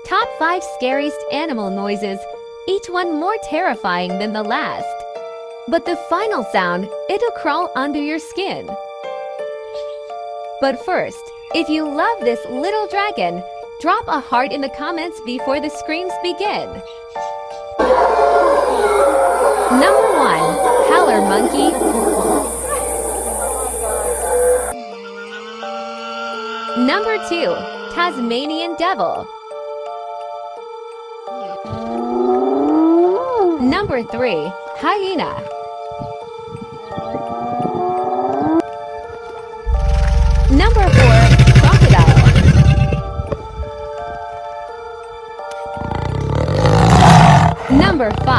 Top 5 scariest animal noises, each one more terrifying than the last. But the final sound, it'll crawl under your skin. But first, if you love this little dragon, drop a heart in the comments before the screams begin. Number 1. Howler Monkey. Number 2. Tasmanian Devil. Number 3. Hyena. Number 4. Crocodile. Number 5.